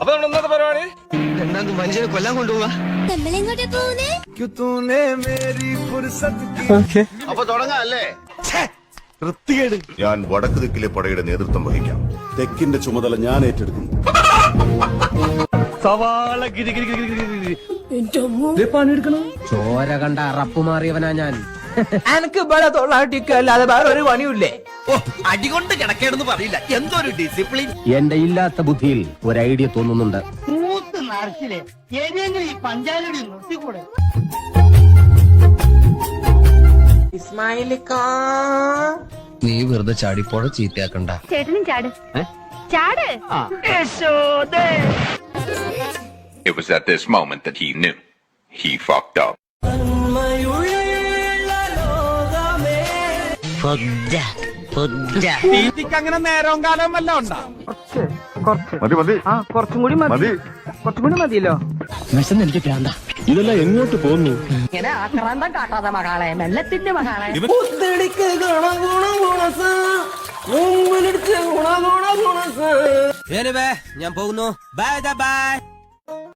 അപ്പൊ നമ്മൾ ഇന്നത്തെ പരിപാടി രണ്ടാമത് മനുഷ്യനെ കൊല്ലാൻ കൊണ്ടുപോവാ. അപ്പൊ തുടങ്ങാം അല്ലേ? ഞാൻ വടക്ക് ദിക്കിലെ പടയുടെ നേതൃത്വം വഹിക്കാം. തെക്കിന്റെ ചുമതല ഞാൻ ഏറ്റെടുക്കുന്നു. ചോര കണ്ട അറപ്പ് മാറിയവനാ ഞാൻ. എനക്ക് ഇവിടെ തൊള്ളാട്ടിക്കല്ലാതെ വേറെ ഒരു പണിയില്ലേ? അടികൊണ്ട് കിടക്കേണ്ടെന്ന് പറയില്ല. എന്തൊരു ഡിസിപ്ലിൻ. എന്റെ ഇല്ലാത്ത ബുദ്ധിയിൽ ഒരു ഐഡിയ തോന്നുന്നുണ്ട്. നീ വെറുതെ ചാടിപ്പോഴ ചീത്തയാക്കണ്ട. ചേട്ടനും ചാട് ചാട്. It was at this moment that he knew. He fucked up. അങ്ങനെ നേരവും കാലവും വല്ല ഉണ്ടാ? കുറച്ചും കൂടി മതിയല്ലോ. എനിക്ക് പ്രാന്ത. ഇതെല്ലാം എങ്ങോട്ട് പോകുന്നു? ഇങ്ങനെ ആക്രാന്തം കാട്ടാതെ മകളെ, മെല്ലത്തിന്റെ മകളെ. ഞാൻ പോകുന്നു. Bye bye.